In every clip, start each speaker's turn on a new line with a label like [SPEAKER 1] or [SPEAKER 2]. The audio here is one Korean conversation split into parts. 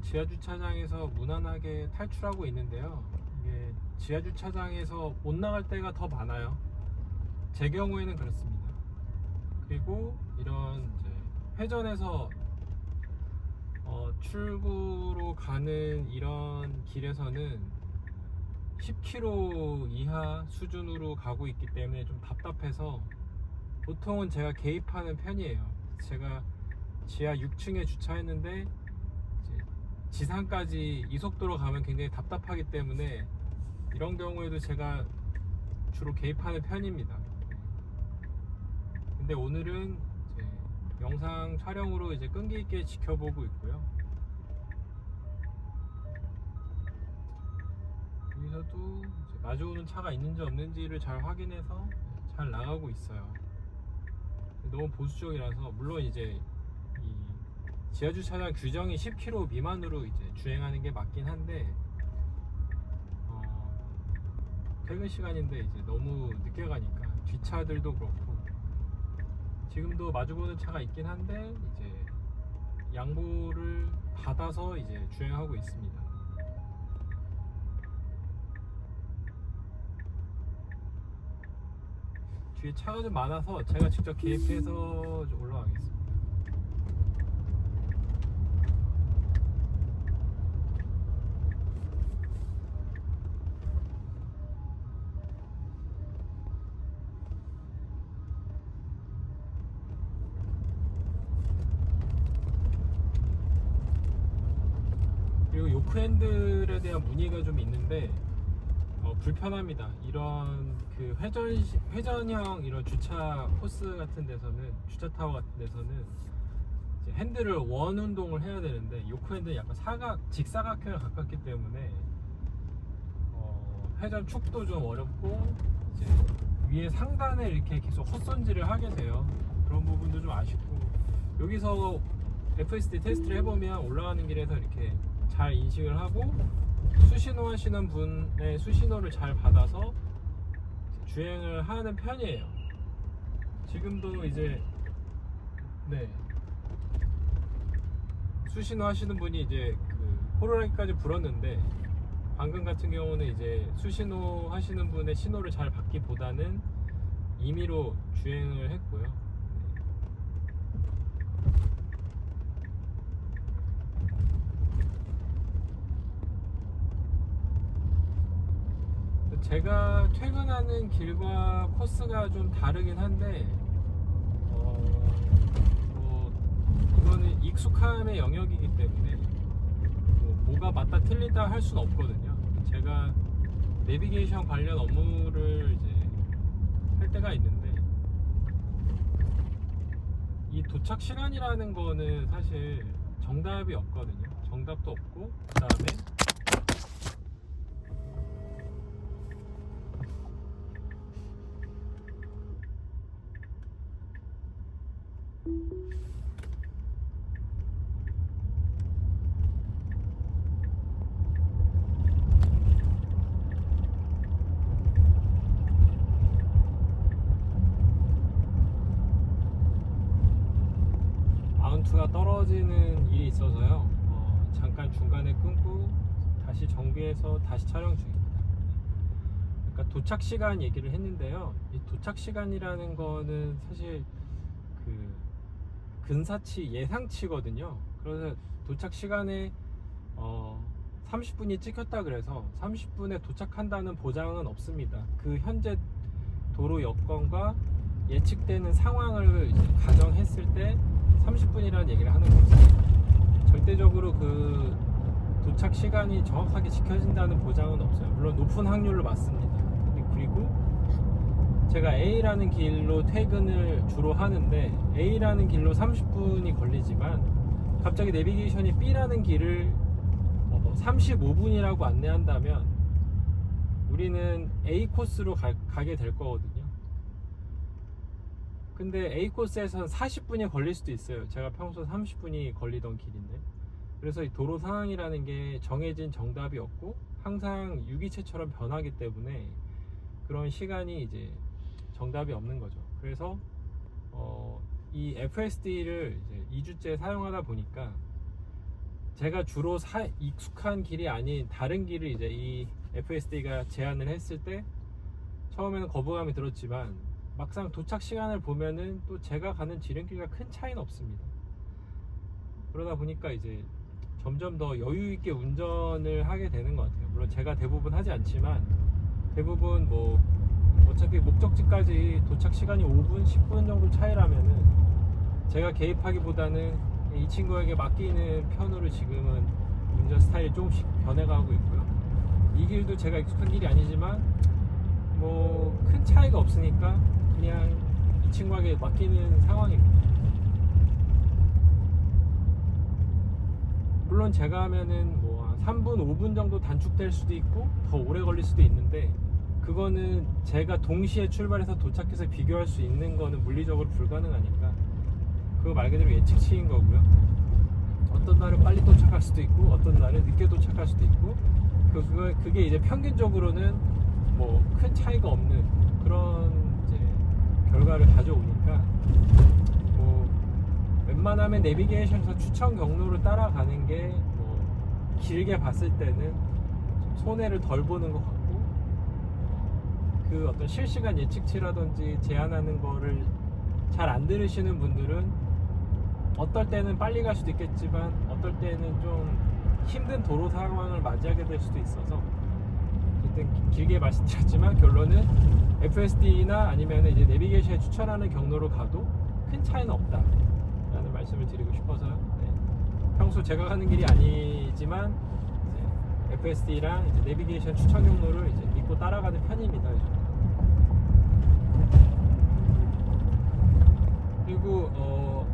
[SPEAKER 1] 지하주차장에서 무난하게 탈출하고 있는데요. 이게 지하주차장에서 못 나갈 때가 더 많아요. 제 경우에는 그렇습니다. 그리고 이런 이제 회전에서 출구로 가는 이런 길에서는 10km 이하 수준으로 가고 있기 때문에 좀 답답해서 보통은 제가 개입하는 편이에요. 제가 지하 6층에 주차했는데 이제 지상까지 이 속도로 가면 굉장히 답답하기 때문에 이런 경우에도 제가 주로 개입하는 편입니다. 근데 오늘은 이제 영상 촬영으로 이제 끈기 있게 지켜보고 있고요. 여기서도 이제 마주오는 차가 있는지 없는지를 잘 확인해서 잘 나가고 있어요. 너무 보수적이라서, 물론 이제 이 지하주차장 규정이 10km 미만으로 이제 주행하는 게 맞긴 한데 퇴근 시간인데 이제 너무 늦게 가니까 뒷차들도 그렇고, 지금도 마주보는 차가 있긴 한데 이제 양보를 받아서 이제 주행하고 있습니다. 뒤에 차가 좀 많아서 제가 직접 개입해서 좀 올라가겠습니다. 그리고 요크핸들에 대한 문의가 좀 있는데 불편합니다. 이런 그 회전형 이런 주차 코스 같은 데서는, 주차 타워 같은 데서는 이제 핸들을 원 운동을 해야 되는데 요크핸들은 약간 직사각형에 가깝기 때문에 회전 축도 좀 어렵고 이제 위에 상단에 이렇게 계속 헛손질을 하게 돼요. 그런 부분도 좀 아쉽고, 여기서 FSD 테스트를 해보면 올라가는 길에서 이렇게 잘 인식을 하고 수신호 하시는 분의 수신호를 잘 받아서 주행을 하는 편이에요. 지금도 이제 수신호 하시는 분이 이제 그 호루라기까지 불었는데, 방금 같은 경우는 이제 수신호 하시는 분의 신호를 잘 받기보다는 임의로 주행을 했고요. 제가 퇴근하는 길과 코스가 좀 다르긴 한데 이거는 익숙함의 영역이기 때문에 뭐가 맞다 틀리다 할 수는 없거든요. 제가 내비게이션 관련 업무를 이제 할 때가 있는데, 이 도착 시간이라는 거는 사실 정답이 없거든요. 정답도 없고, 그 다음에 마운트가 떨어지는 일이 있어서요. 잠깐 중간에 끊고 다시 정비해서 다시 촬영 중입니다. 그러니까 도착 시간 얘기를 했는데요. 이 도착 시간이라는 거는 사실 그 근사치 예상치거든요. 그래서 도착 시간에 30분이 찍혔다 그래서 30분에 도착한다는 보장은 없습니다. 그 현재 도로 여건과 예측되는 상황을 이제 가정했을 때 30분이라는 얘기를 하는 거죠. 절대적으로 그 도착 시간이 정확하게 지켜진다는 보장은 없어요. 물론 높은 확률로 맞습니다. 그리고 제가 A라는 길로 퇴근을 주로 하는데, A라는 길로 30분이 걸리지만 갑자기 내비게이션이 B라는 길을 35분이라고 안내한다면 우리는 A 코스로 가게 될 거거든요. 근데 A 코스에서는 40분이 걸릴 수도 있어요. 제가 평소 30분이 걸리던 길인데. 그래서 이 도로 상황이라는 게 정해진 정답이 없고 항상 유기체처럼 변하기 때문에 그런 시간이 이제 정답이 없는 거죠. 그래서 이 FSD를 이제 2주째 사용하다 보니까 제가 주로 익숙한 길이 아닌 다른 길을 이제 이 FSD가 제안을 했을 때 처음에는 거부감이 들었지만 막상 도착 시간을 보면은 또 제가 가는 지름길과 큰 차이는 없습니다. 그러다 보니까 이제 점점 더 여유 있게 운전을 하게 되는 것 같아요. 물론 제가 대부분 하지 않지만 대부분 뭐 어차피 목적지까지 도착 시간이 5분, 10분 정도 차이라면은 제가 개입하기보다는 이 친구에게 맡기는 편으로 지금은 운전 스타일이 조금씩 변해가고 있고요. 이 길도 제가 익숙한 길이 아니지만 뭐 큰 차이가 없으니까 그냥 이 친구에게 맡기는 상황입니다. 물론 제가 하면은 뭐 3분, 5분 정도 단축될 수도 있고 더 오래 걸릴 수도 있는데 그거는 제가 동시에 출발해서 도착해서 비교할 수 있는 거는 물리적으로 불가능하니까 그거 말 그대로 예측치인 거고요. 어떤 날은 빨리 도착할 수도 있고 어떤 날은 늦게 도착할 수도 있고 그게 이제 평균적으로는 뭐 큰 차이가 없는 그런 이제 결과를 가져오니까 뭐 웬만하면 내비게이션에서 추천 경로를 따라가는 게 뭐 길게 봤을 때는 좀 손해를 덜 보는 것 같고 그 어떤 실시간 예측치라든지 제한하는 거를 잘 안 들으시는 분들은 어떨 때는 빨리 갈 수도 있겠지만 어떨 때는 좀 힘든 도로 상황을 맞이하게 될 수도 있어서 어쨌든 길게 말씀드렸지만 결론은 FSD나 아니면 이제 내비게이션에 추천하는 경로로 가도 큰 차이는 없다 라는 말씀을 드리고 싶어서요. 네. 평소 제가 가는 길이 아니지만 FSD랑 이제 내비게이션 추천 경로를 이제 믿고 따라가는 편입니다. 그리고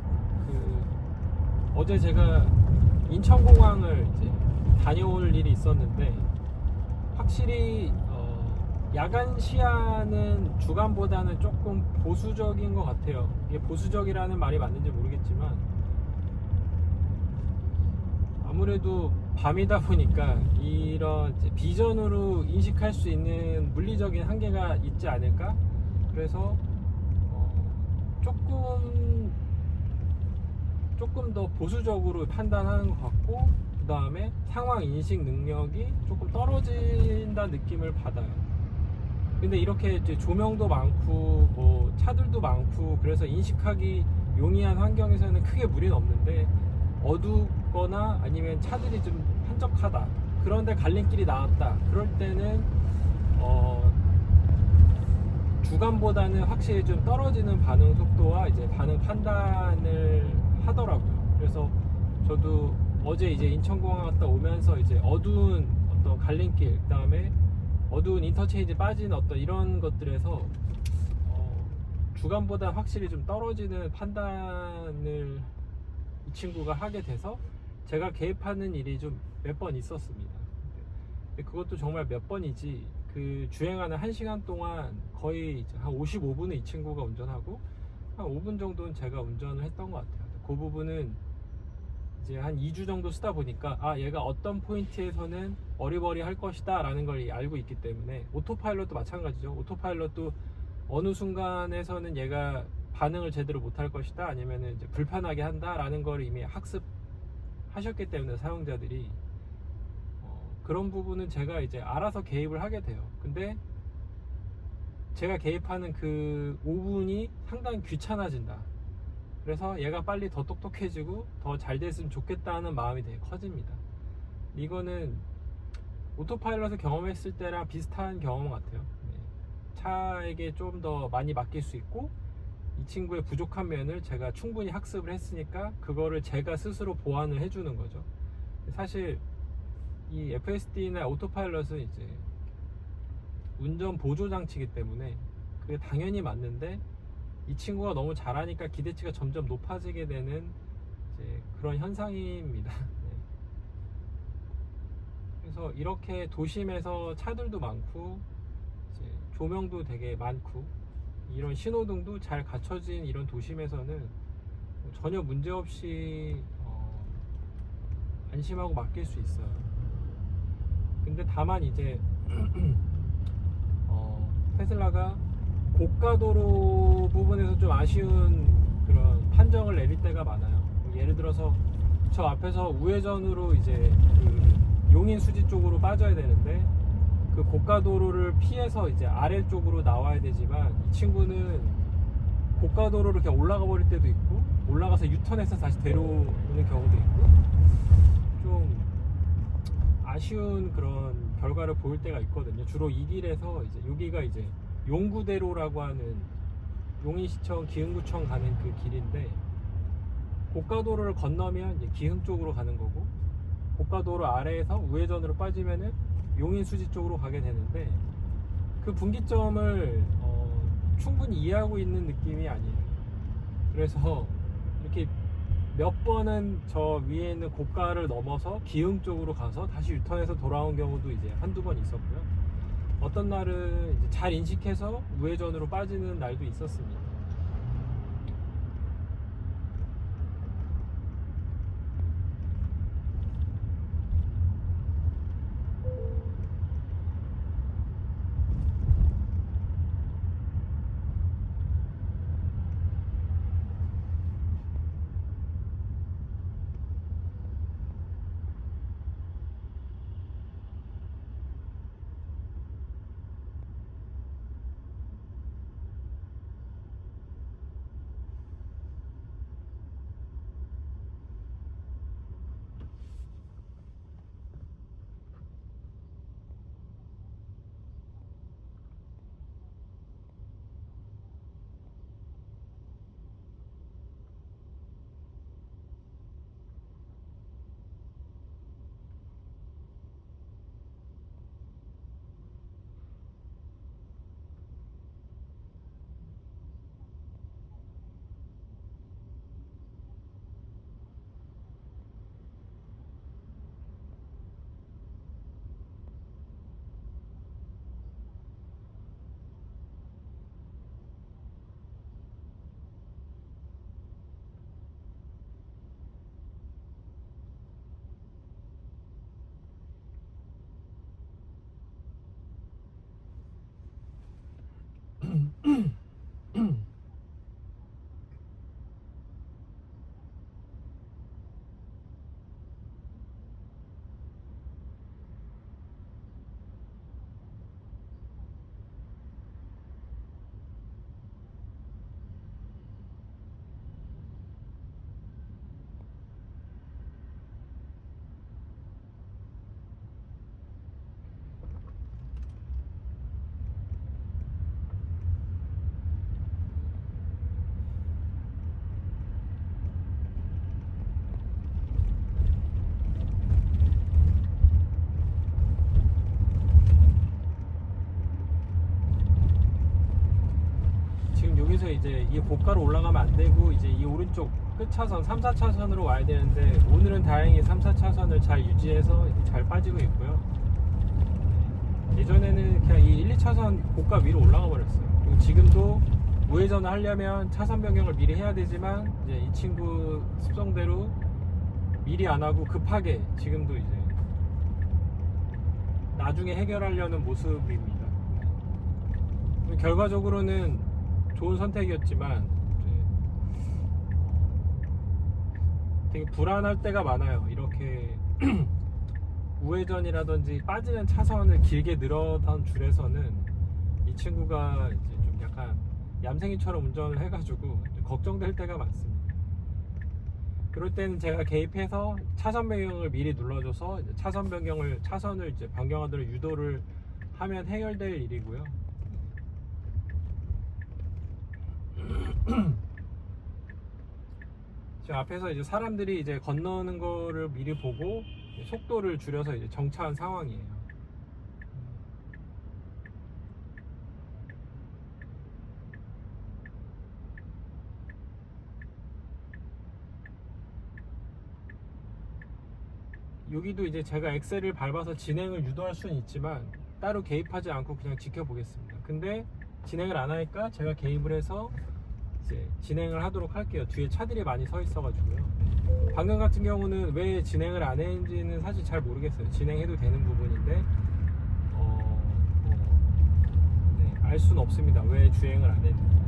[SPEAKER 1] 어제 제가 인천공항을 이제 다녀올 일이 있었는데 확실히 야간 시야는 주간보다는 조금 보수적인 것 같아요. 이게 보수적이라는 말이 맞는지 모르겠지만 아무래도 밤이다 보니까 이런 비전으로 인식할 수 있는 물리적인 한계가 있지 않을까? 그래서 조금 더 보수적으로 판단하는 것 같고 그 다음에 상황 인식 능력이 조금 떨어진다는 느낌을 받아요. 근데 이렇게 이제 조명도 많고 뭐 차들도 많고 그래서 인식하기 용이한 환경에서는 크게 무리는 없는데 어둡거나 아니면 차들이 좀 한적하다 그런데 갈림길이 나왔다 그럴 때는 주간보다는 확실히 좀 떨어지는 반응 속도와 이제 반응 판단을 하더라고요. 그래서 저도 어제 이제 인천공항 갔다 오면서 이제 어두운 어떤 갈림길, 그 다음에 어두운 인터체인지 빠진 어떤 이런 것들에서 주간보다 확실히 좀 떨어지는 판단을 이 친구가 하게 돼서 제가 개입하는 일이 좀 몇 번 있었습니다. 근데 그것도 정말 몇 번이지 그 주행하는 1시간 동안 거의 이제 한 55분은 이 친구가 운전하고 한 5분 정도는 제가 운전을 했던 것 같아요. 그 부분은 이제 한 2주 정도 쓰다 보니까 얘가 어떤 포인트에서는 어리버리 할 것이다 라는 걸 알고 있기 때문에 오토파일럿도 마찬가지죠. 오토파일럿도 어느 순간에서는 얘가 반응을 제대로 못할 것이다 아니면 이제 불편하게 한다 라는 걸 이미 학습하셨기 때문에 사용자들이 그런 부분은 제가 이제 알아서 개입을 하게 돼요. 근데 제가 개입하는 그 5분이 상당히 귀찮아진다. 그래서 얘가 빨리 더 똑똑해지고 더 잘 됐으면 좋겠다는 마음이 되게 커집니다. 이거는 오토파일럿을 경험했을 때랑 비슷한 경험 같아요. 차에게 좀 더 많이 맡길 수 있고 이 친구의 부족한 면을 제가 충분히 학습을 했으니까 그거를 제가 스스로 보완을 해주는 거죠. 사실 이 FSD나 오토파일럿은 이제 운전 보조 장치이기 때문에 그게 당연히 맞는데 이 친구가 너무 잘하니까 기대치가 점점 높아지게 되는 이제 그런 현상입니다. 네. 그래서 이렇게 도심에서 차들도 많고 이제 조명도 되게 많고 이런 신호등도 잘 갖춰진 이런 도심에서는 전혀 문제없이 안심하고 맡길 수 있어요. 근데 다만 이제 테슬라가 고가도로 부분에서 좀 아쉬운 그런 판정을 내릴 때가 많아요. 예를 들어서 저 앞에서 우회전으로 이제 그 용인 수지 쪽으로 빠져야 되는데 그 고가도로를 피해서 이제 아래쪽으로 나와야 되지만 이 친구는 고가도로를 그냥 올라가 버릴 때도 있고 올라가서 유턴해서 다시 데려오는 경우도 있고 좀 아쉬운 그런 결과를 보일 때가 있거든요. 주로 이 길에서 이제 여기가 이제 용구대로라고 하는 용인시청 기흥구청 가는 그 길인데 고가도로를 건너면 이제 기흥 쪽으로 가는 거고 고가도로 아래에서 우회전으로 빠지면은 용인 수지 쪽으로 가게 되는데 그 분기점을 충분히 이해하고 있는 느낌이 아니에요. 그래서 이렇게 몇 번은 저 위에 있는 고가를 넘어서 기흥 쪽으로 가서 다시 유턴해서 돌아온 경우도 이제 한두 번 있었고요. 어떤 날은 이제 잘 인식해서 우회전으로 빠지는 날도 있었습니다. 여기서 이제 이 고가로 올라가면 안 되고 이제 이 오른쪽 끝 차선 3, 4차선으로 와야 되는데 오늘은 다행히 3, 4차선을 잘 유지해서 잘 빠지고 있고요. 예전에는 그냥 이 1, 2차선 고가 위로 올라가 버렸어요. 그리고 지금도 우회전을 하려면 차선 변경을 미리 해야 되지만 이제 이 친구 습성대로 미리 안 하고 급하게 지금도 이제 나중에 해결하려는 모습입니다. 결과적으로는 좋은 선택이었지만 되게 불안할 때가 많아요. 이렇게 우회전이라든지 빠지는 차선을 길게 늘어던 줄에서는 이 친구가 이제 좀 약간 얌생이처럼 운전을 해가지고 걱정될 때가 많습니다. 그럴 때는 제가 개입해서 차선 변경을 미리 눌러줘서 차선을 이제 변경하도록 유도를 하면 해결될 일이고요. 지금 앞에서 이제 사람들이 이제 건너는 거를 미리 보고 속도를 줄여서 이제 정차한 상황이에요. 여기도 이제 제가 엑셀을 밟아서 진행을 유도할 수는 있지만 따로 개입하지 않고 그냥 지켜보겠습니다. 근데 진행을 안 하니까 제가 개입을 해서 이제 진행을 하도록 할게요. 뒤에 차들이 많이 서 있어가지고요. 방금 같은 경우는 왜 진행을 안 했는지는 사실 잘 모르겠어요. 진행해도 되는 부분인데 네, 알 수는 없습니다. 왜 주행을 안 했는지.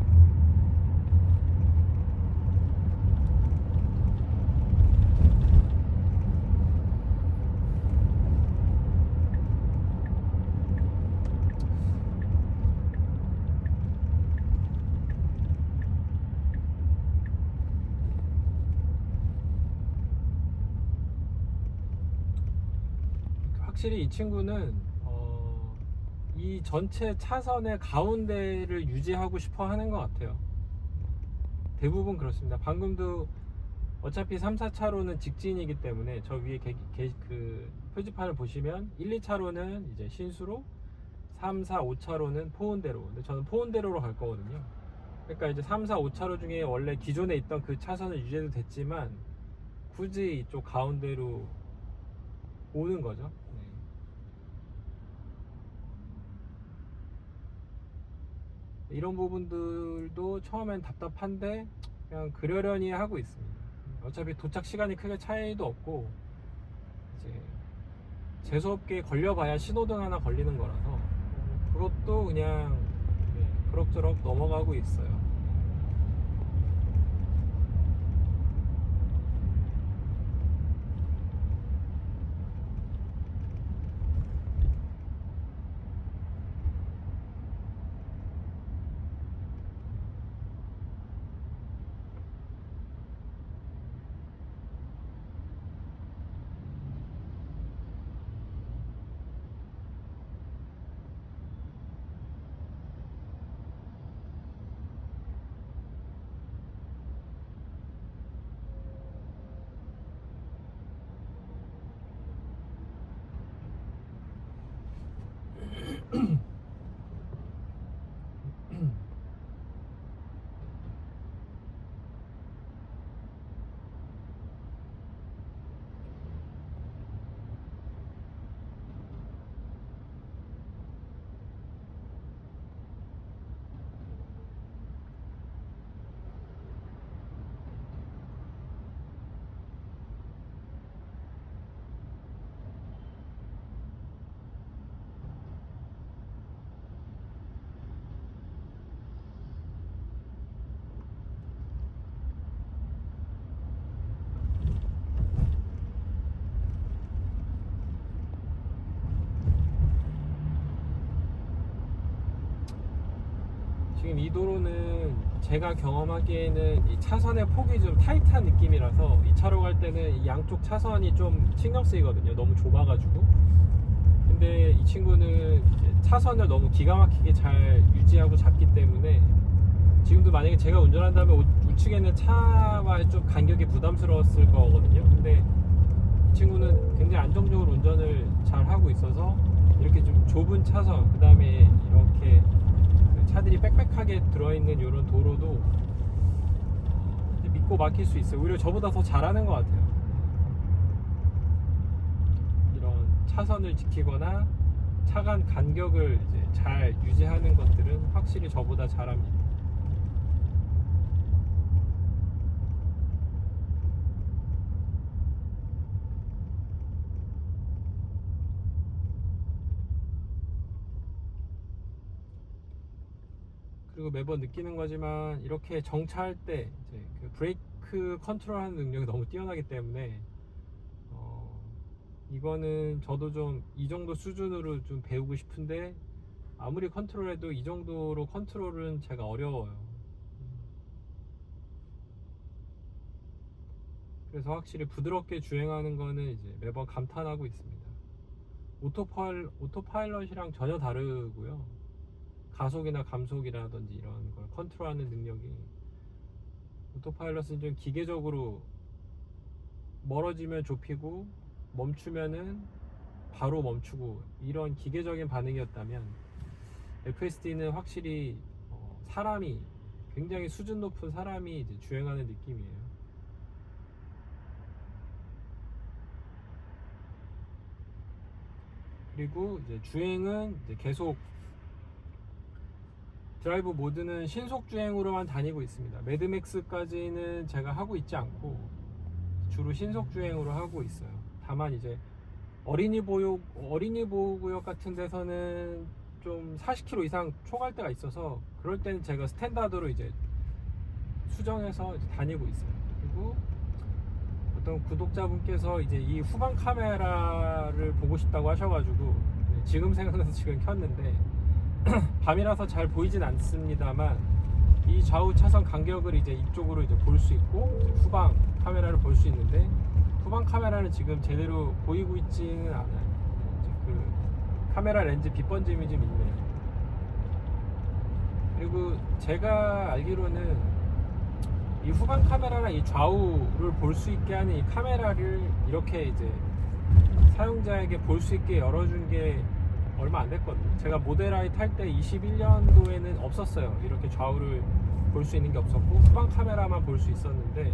[SPEAKER 1] 확실히 이 친구는 이 전체 차선의 가운데를 유지하고 싶어 하는 것 같아요. 대부분 그렇습니다. 방금도 어차피 3, 4차로는 직진이기 때문에 저 위에 그 표지판을 보시면 1, 2차로는 이제 신수로, 3, 4, 5차로는 포운대로. 근데 저는 포운대로로 갈 거거든요. 그러니까 이제 3, 4, 5차로 중에 원래 기존에 있던 그 차선을 유지해도 됐지만 굳이 이쪽 가운데로 오는 거죠. 네. 이런 부분들도 처음엔 답답한데 그냥 그러려니 하고 있습니다. 어차피 도착 시간이 크게 차이도 없고 이제 재수없게 걸려봐야 신호등 하나 걸리는 거라서 그것도 그냥 그럭저럭 넘어가고 있어요. 지금 이 도로는 제가 경험하기에는 이 차선의 폭이 좀 타이트한 느낌이라서 이 차로 갈 때는 이 양쪽 차선이 좀 신경 쓰이거든요. 너무 좁아가지고. 근데 이 친구는 이제 차선을 너무 기가 막히게 잘 유지하고 잡기 때문에 지금도 만약에 제가 운전한다면 우측에는 차와 좀 간격이 부담스러웠을 거거든요. 근데 이 친구는 굉장히 안정적으로 운전을 잘 하고 있어서 이렇게 좀 좁은 차선, 그 다음에 이렇게 차들이 빽빽하게 들어있는 이런 도로도 믿고 맡길 수 있어요. 오히려 저보다 더 잘하는 것 같아요. 이런 차선을 지키거나 차 간 간격을 이제 잘 유지하는 것들은 확실히 저보다 잘합니다. 그리고 매번 느끼는 거지만 이렇게 정차할 때 이제 그 브레이크 컨트롤하는 능력이 너무 뛰어나기 때문에 이거는 저도 좀 이 정도 수준으로 좀 배우고 싶은데 아무리 컨트롤해도 이 정도로 컨트롤은 제가 어려워요. 그래서 확실히 부드럽게 주행하는 거는 이제 매번 감탄하고 있습니다. 오토파일럿이랑 전혀 다르고요. 가속이나 감속이라든지 이런 걸 컨트롤하는 능력이, 오토파일럿은 좀 기계적으로 멀어지면 좁히고 멈추면은 바로 멈추고 이런 기계적인 반응이었다면 FSD는 확실히 사람이, 굉장히 수준 높은 사람이 이제 주행하는 느낌이에요. 그리고 이제 주행은 이제 계속 드라이브 모드는 신속 주행으로만 다니고 있습니다. 매드맥스까지는 제가 하고 있지 않고 주로 신속 주행으로 하고 있어요. 다만 이제 어린이 보호구역 같은 데서는 좀 40km 이상 초갈 때가 있어서 그럴 때는 제가 스탠다드로 이제 수정해서 이제 다니고 있어요. 그리고 어떤 구독자분께서 이제 이 후방 카메라를 보고 싶다고 하셔가지고 지금 생각나서 지금 켰는데 밤이라서 잘 보이진 않습니다만 이 좌우 차선 간격을 이제 이쪽으로 이제 볼 수 있고 이제 후방 카메라를 볼 수 있는데 후방 카메라는 지금 제대로 보이고 있지는 않아요. 카메라 렌즈 빛번짐이 좀 있네요. 그리고 제가 알기로는 이 후방 카메라랑 이 좌우를 볼 수 있게 하는 이 카메라를 이렇게 이제 사용자에게 볼 수 있게 열어준 게 얼마 안 됐거든요. 제가 모델 Y 탈 때 21년도에는 없었어요. 이렇게 좌우를 볼 수 있는 게 없었고 후방 카메라만 볼 수 있었는데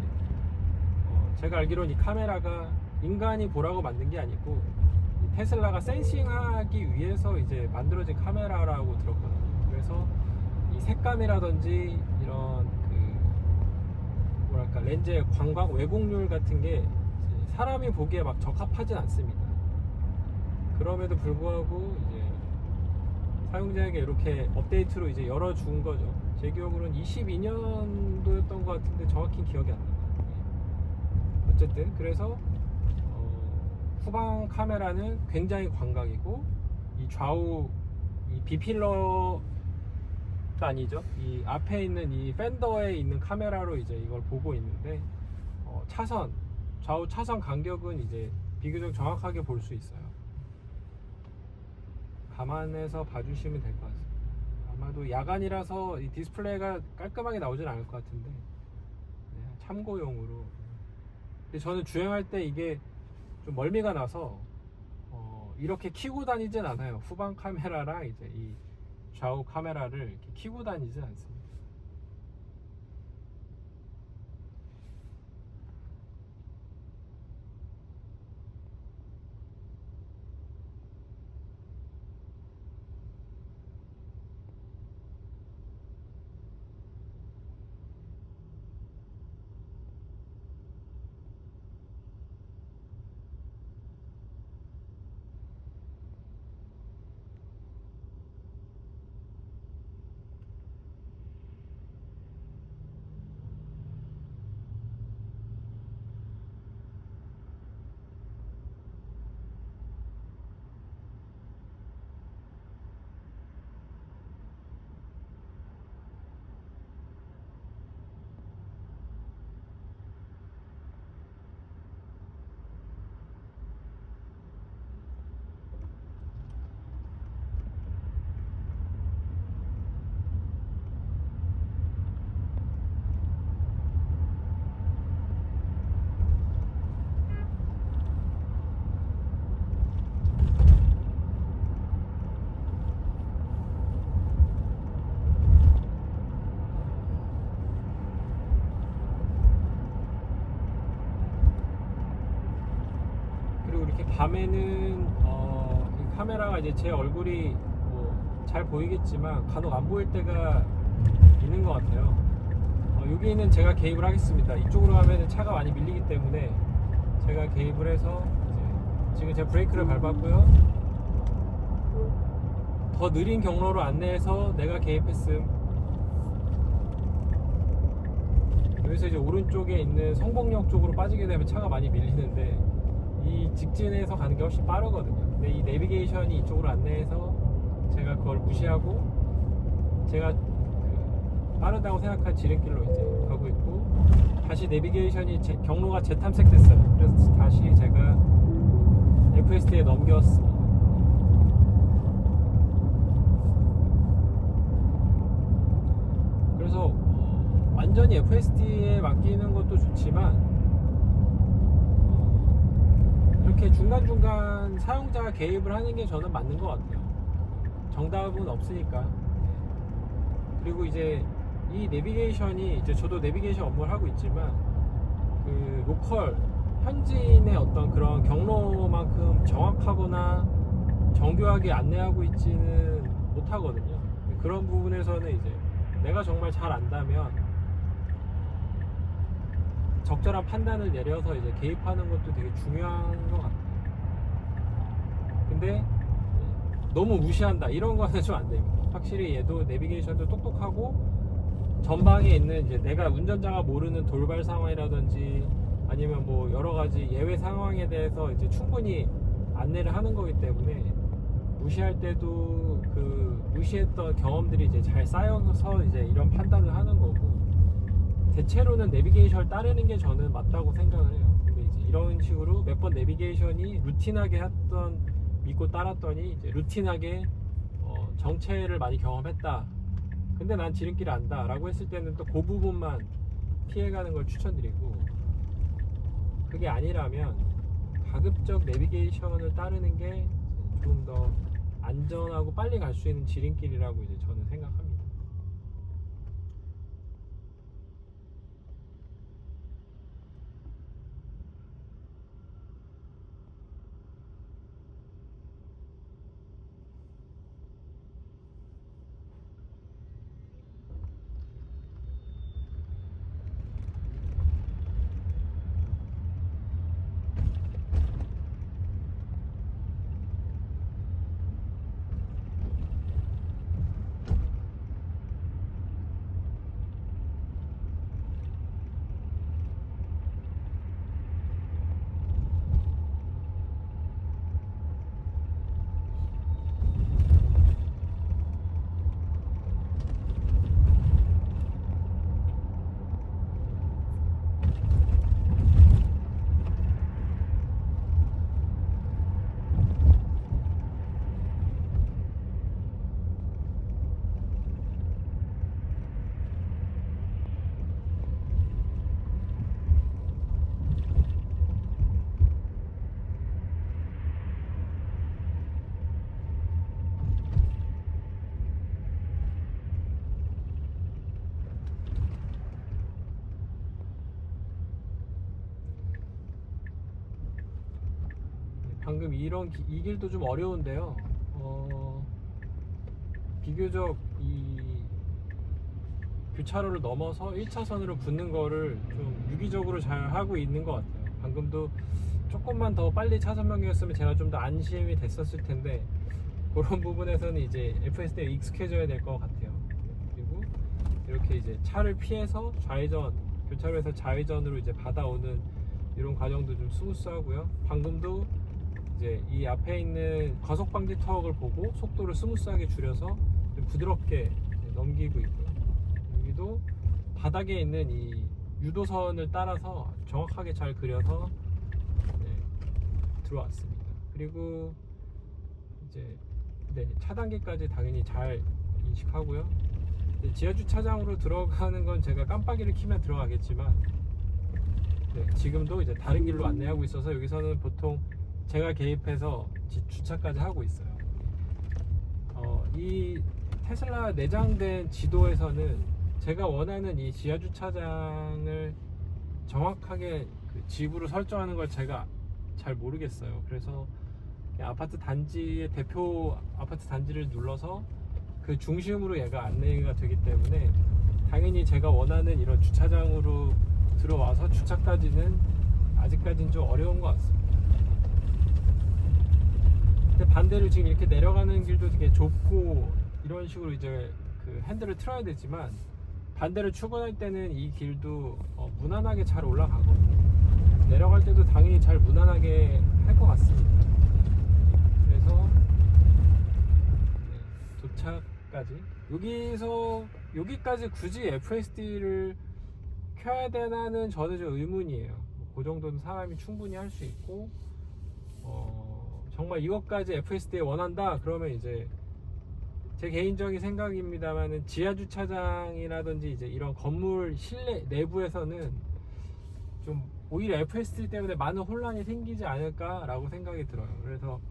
[SPEAKER 1] 제가 알기로는 이 카메라가 인간이 보라고 만든 게 아니고 테슬라가 센싱하기 위해서 이제 만들어진 카메라라고 들었거든요. 그래서 이 색감이라든지 이런 그 뭐랄까 렌즈의 광각 왜곡률 같은 게 사람이 보기에 막 적합하진 않습니다. 그럼에도 불구하고 이제 사용자에게 이렇게 업데이트로 이제 열어준 거죠. 제 기억으로는 22년도였던 것 같은데 정확히 기억이 안 나요. 어쨌든 그래서 후방 카메라는 굉장히 광각이고 이 좌우 이 B필러도 아니죠. 이 앞에 있는 이 팬더에 있는 카메라로 이제 이걸 보고 있는데 차선 좌우 차선 간격은 이제 비교적 정확하게 볼 수 있어요. 감안해서 봐주시면 될 것 같습니다. 아마도 야간이라서 이 디스플레이가 깔끔하게 나오진 않을 것 같은데 참고용으로. 근데 저는 주행할 때 이게 좀 멀미가 나서 이렇게 켜고 다니진 않아요. 후방 카메라랑 이제 이 좌우 카메라를 이렇게 켜고 다니진 않습니다. 밤에는 이 카메라가 이제 제 얼굴이 뭐 잘 보이겠지만 간혹 안 보일 때가 있는 것 같아요. 여기는 제가 개입을 하겠습니다. 이쪽으로 가면 차가 많이 밀리기 때문에 제가 개입을 해서 이제 지금 제가 브레이크를 밟았고요. 더 느린 경로로 안내해서 내가 개입했음. 여기서 이제 오른쪽에 있는 성봉역 쪽으로 빠지게 되면 차가 많이 밀리는데 이 직진해서 가는 게 훨씬 빠르거든요. 근데 이 내비게이션이 이쪽으로 안내해서 제가 그걸 무시하고 제가 빠르다고 생각한 지름길로 이제 가고 있고 다시 내비게이션이 경로가 재탐색됐어요. 그래서 다시 제가 FSD에 넘겼습니다. 그래서 완전히 FSD에 맡기는 것도 좋지만 이렇게 중간중간 사용자가 개입을 하는 게 저는 맞는 것 같아요. 정답은 없으니까. 그리고 이제 이 내비게이션이 이제 저도 내비게이션 업무를 하고 있지만 그 로컬 현지인의 어떤 그런 경로만큼 정확하거나 정교하게 안내하고 있지는 못하거든요. 그런 부분에서는 이제 내가 정말 잘 안다면 적절한 판단을 내려서 이제 개입하는 것도 되게 중요한 것 같아요. 근데 너무 무시한다 이런 거는 좀 안 됩니다. 확실히 얘도 내비게이션도 똑똑하고 전방에 있는 이제 내가 운전자가 모르는 돌발 상황이라든지 아니면 뭐 여러 가지 예외 상황에 대해서 이제 충분히 안내를 하는 거기 때문에 무시할 때도 그 무시했던 경험들이 이제 잘 쌓여서 이제 이런 판단을 하는 거고 대체로는 내비게이션을 따르는 게 저는 맞다고 생각을 해요. 근데 이제 이런 식으로 몇 번 내비게이션이 루틴하게 했던 믿고 따랐더니 이제 루틴하게 정체를 많이 경험했다. 근데 난 지름길을 안다 라고 했을 때는 또 그 부분만 피해가는 걸 추천드리고, 그게 아니라면 가급적 내비게이션을 따르는 게 좀 더 안전하고 빨리 갈 수 있는 지름길이라고 이제 저는 생각합니다. 방금 이 길도 좀 어려운데요. 비교적 이 교차로를 넘어서 1차선으로 붙는 거를 좀 유기적으로 잘 하고 있는 것 같아요. 방금도 조금만 더 빨리 차선 변경했으면 제가 좀 더 안심이 됐었을 텐데, 그런 부분에서는 이제 FSD에 익숙해져야 될 것 같아요. 그리고 이렇게 이제 차를 피해서 좌회전, 교차로에서 좌회전으로 이제 받아오는 이런 과정도 좀 스무스하고요. 방금도 이제 이 앞에 있는 과속 방지 터널을 보고 속도를 스무스하게 줄여서 좀 부드럽게 넘기고 있고요. 여기도 바닥에 있는 이 유도선을 따라서 정확하게 잘 그려서 들어왔습니다. 그리고 이제 차단기까지 당연히 잘 인식하고요. 지하주차장으로 들어가는 건 제가 깜빡이를 켜면 들어가겠지만, 지금도 이제 다른 길로 안내하고 있어서 여기서는 보통 제가 개입해서 주차까지 하고 있어요. 이 테슬라 내장된 지도에서는 제가 원하는 이 지하주차장을 정확하게 그 집으로 설정하는 걸 제가 잘 모르겠어요. 그래서 아파트 단지의 대표 아파트 단지를 눌러서 그 중심으로 얘가 안내가 되기 때문에 당연히 제가 원하는 이런 주차장으로 들어와서 주차까지는 아직까지는 좀 어려운 것 같습니다. 근데 반대로 지금 이렇게 내려가는 길도 되게 좁고 이런 식으로 이제 그 핸들을 틀어야 되지만, 반대로 출근할 때는 이 길도 무난하게 잘 올라가거든요. 내려갈 때도 당연히 잘 무난하게 할 것 같습니다. 그래서 도착까지, 여기까지 굳이 FSD를 켜야 되나는 저는 좀 의문이에요. 그 정도는 사람이 충분히 할 수 있고, 정말 이것까지 FSD에 원한다 그러면 이제 제 개인적인 생각입니다만은 지하주차장이라든지 이제 이런 건물 실내 내부에서는 좀 오히려 FSD 때문에 많은 혼란이 생기지 않을까라고 생각이 들어요. 그래서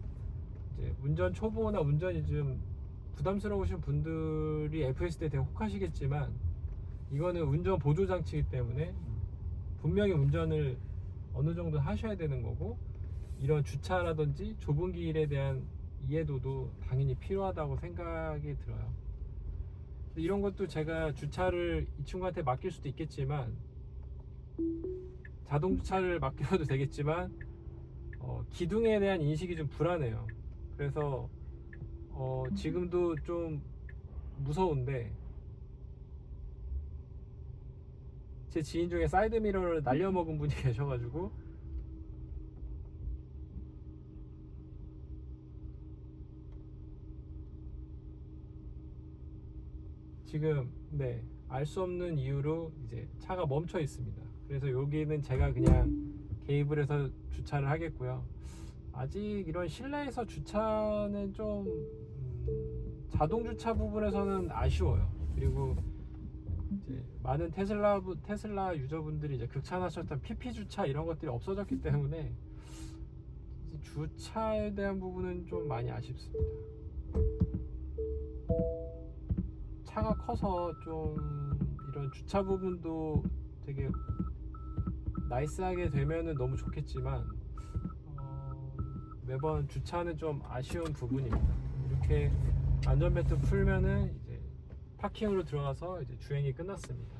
[SPEAKER 1] 이제 운전 초보나 운전이 좀 부담스러우신 분들이 FSD에 되게 혹하시겠지만, 이거는 운전 보조 장치이기 때문에 분명히 운전을 어느 정도 하셔야 되는 거고, 이런 주차라든지 좁은 길에 대한 이해도도 당연히 필요하다고 생각이 들어요. 이런 것도 제가 주차를 이 친구한테 맡길 수도 있겠지만, 자동 주차를 맡겨도 되겠지만, 기둥에 대한 인식이 좀 불안해요. 그래서 지금도 좀 무서운데, 제 지인 중에 사이드미러를 날려먹은 분이 계셔가지고 지금 알 수 없는 이유로 이제 차가 멈춰 있습니다. 그래서 여기는 제가 그냥 개입을 해서 주차를 하겠고요. 아직 이런 실내에서 주차는 좀 자동 주차 부분에서는 아쉬워요. 그리고 이제 많은 테슬라 유저분들이 이제 극찬하셨던 PP 주차 이런 것들이 없어졌기 때문에 이제 주차에 대한 부분은 좀 많이 아쉽습니다. 차가 커서 좀 이런 주차 부분도 되게 나이스하게 되면은 너무 좋겠지만 매번 주차는 좀 아쉬운 부분입니다. 이렇게 안전벨트 풀면은 이제 파킹으로 들어가서 이제 주행이 끝났습니다.